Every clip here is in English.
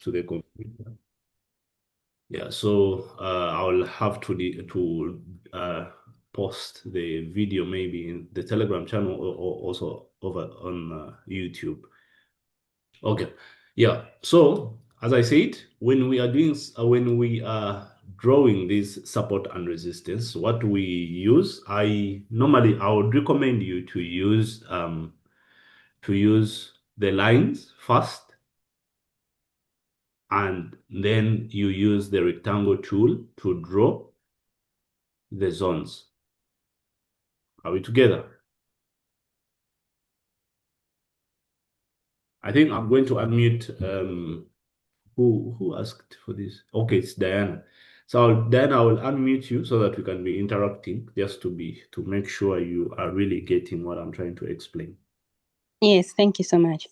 to the computer. Yeah, so I'll have post the video maybe in the Telegram channel or also over on YouTube. Okay. Yeah. So as I said, when we are drawing this support and resistance, what we use, I would recommend you to use the lines first, and then you use the rectangle tool to draw the zones. Are we together? I think I'm going to unmute who asked for this? Okay, it's Diana. So then I will unmute you so that we can be interacting, just to make sure you are really getting what I'm trying to explain. Yes, thank you so much.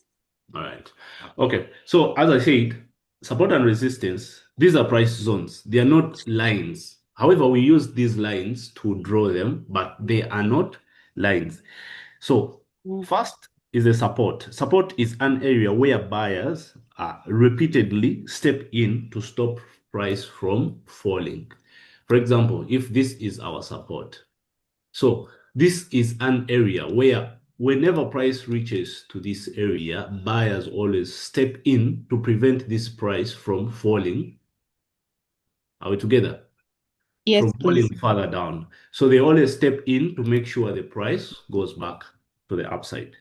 All right. Okay. So as I said, support and resistance, these are price zones. They are not lines. However, we use these lines to draw them, but they are not lines. So first is the support. Support is an area where buyers repeatedly step in to stop price from falling. For example, if this is our support, so this is an area where whenever price reaches to this area, buyers always step in to prevent this price from falling. Are we together? Yes, From falling please. further down. So they always step in to make sure the price goes back to the upside.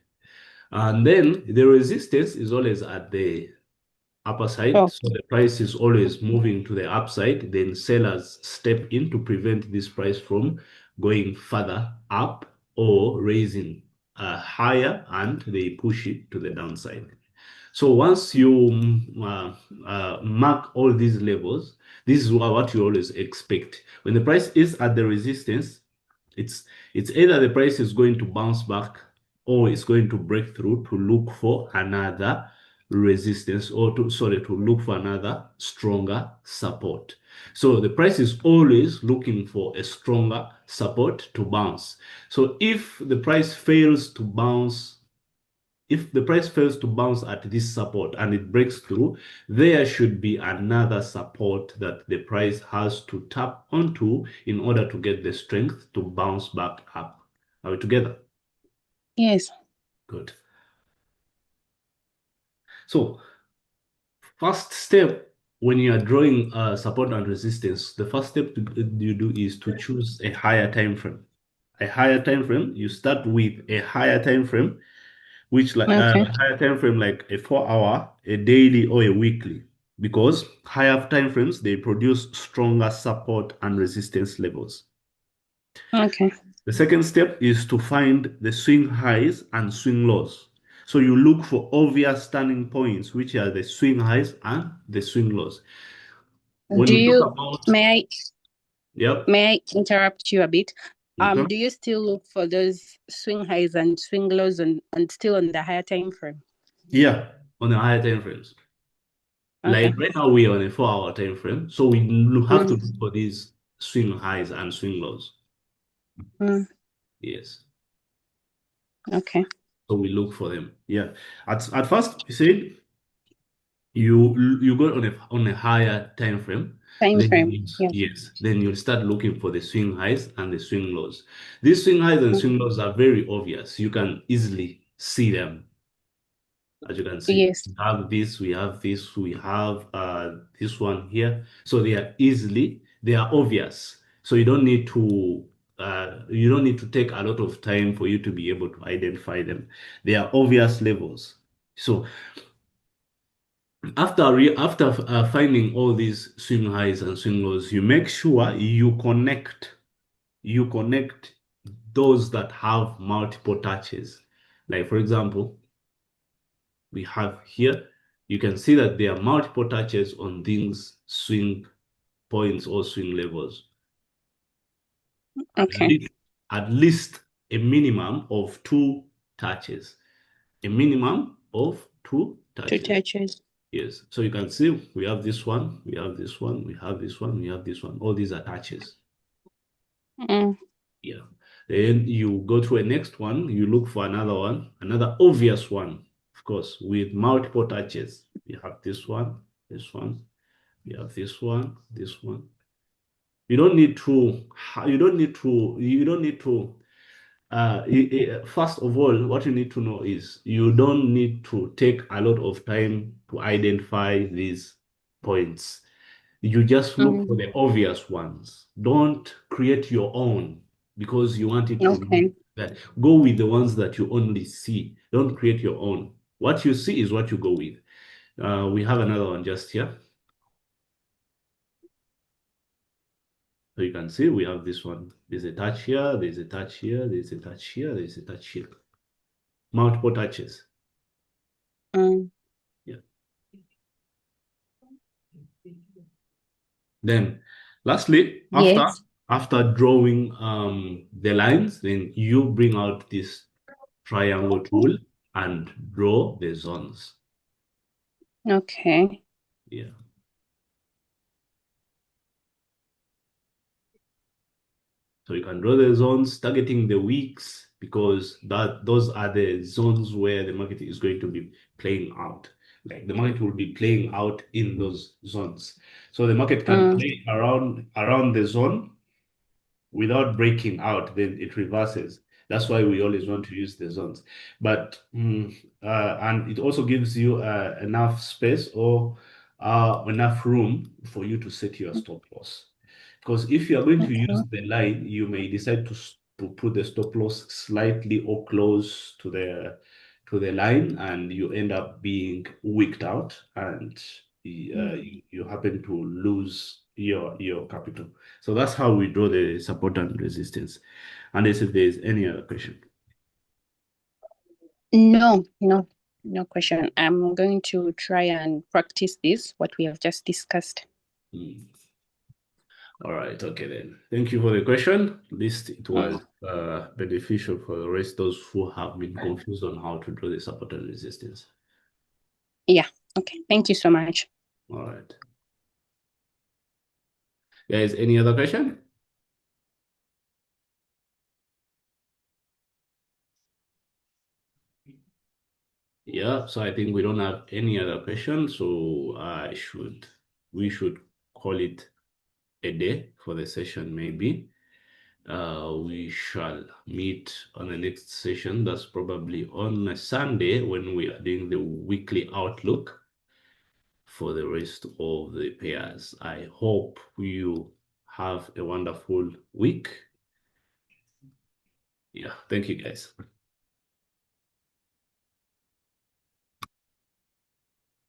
And then the resistance is always at the upper side. So Okay. the price is always moving to the upside. Then sellers step in to prevent this price from going further up or raising higher, and they push it to the downside. So once you mark all these levels, this is what you always expect. When the price is at the resistance, it's it's either the price is going to bounce back or it's going to break through to look for another resistance, or to look for another stronger support. So the price is always looking for a stronger support to bounce. So if the price fails to bounce at this support and it breaks through, there should be another support that the price has to tap onto in order to get the strength to bounce back up. Are we together? Yes. Good. So, first step when you are drawing support and resistance, the first step you do is to choose a higher time frame. A higher time frame, you start with a higher time frame, which like Okay. a higher time frame like a 4 hour, a daily, or a weekly, because higher time frames they produce stronger support and resistance levels. Okay. The second step is to find the swing highs and swing lows. So you look for obvious turning points, which are the swing highs and the swing lows. When Do we talk you about, may I yep, may I interrupt you a bit? okay. Do you still look for those swing highs and swing lows and still on the higher time frame? Yeah, on the higher time frames. Okay. Like right now, we are on a 4 hour time frame, so we have to Mm, look for these swing highs and swing lows. mm, Yes. okay. So we look for them. Yeah. At first, you said you go on a higher time frame. Time Then frame. Yes. yes, then you'll start looking for the swing highs and the swing lows. These swing highs and Mm, swing lows are very obvious. You can easily see them. As you can see, yes. we have this, we have this one here. So they are obvious. So you don't need to take a lot of time for you to be able to identify them. They are obvious levels. So after finding all these swing highs and swing lows, you make sure you connect those that have multiple touches. Like for example, we have here, you can see that there are multiple touches on these swing points or swing levels. At Okay. least, at least a minimum of two touches. A minimum of two Two touches. touches. Yes. So you can see we have this one, we have this one, we have this one, we have this one. All these are touches. Mm, Yeah. Then you go to a next one, you look for another one, another obvious one, of course, with multiple touches. You have this one, this one. We have this one, this one. You don't need to, you don't need to, you don't need to, first of all, what you need to know is you don't need to take a lot of time to identify these points. You just look for Mm, the obvious ones. Don't create your own because you want it to look okay. that. Go with the ones that you only see. Don't create your own. What you see is what you go with. We have another one just here. So you can see we have this one. There's a touch here, there's a touch here, there's a touch here, there's a touch here. Multiple touches. Mm, Yeah. Then lastly, yes. after drawing the lines, then you bring out this triangle tool and draw the zones. Okay. Yeah. So you can draw the zones targeting the weeks because those are the zones where the market is going to be playing out. Like the market will be playing out in those zones. So the market can Mm, play around the zone without breaking out, then it reverses. That's why we always want to use the zones. But and it also gives you enough space or enough room for you to set your stop loss. Because if you are going to use okay. the line, you may decide to put the stop loss slightly or close to the line, and you end up being wicked out, and Mm. you happen to lose your capital. So that's how we draw the support and resistance. Unless if there's any other question. No, no, no question. I'm going to try and practice this, what we have just discussed. Hmm. All right, okay then. Thank you for the question. At least it was Mm, beneficial for the rest those who have been confused on how to draw the support and resistance. yeah. Okay. Thank you so much. All right. Guys, any other question? Yeah, so I think we don't have any other questions, so we should call it a day for the session maybe. We shall meet on the next session. That's probably on a Sunday when we are doing the weekly outlook for the rest of the pairs. I hope you have a wonderful week. Yeah, thank you guys.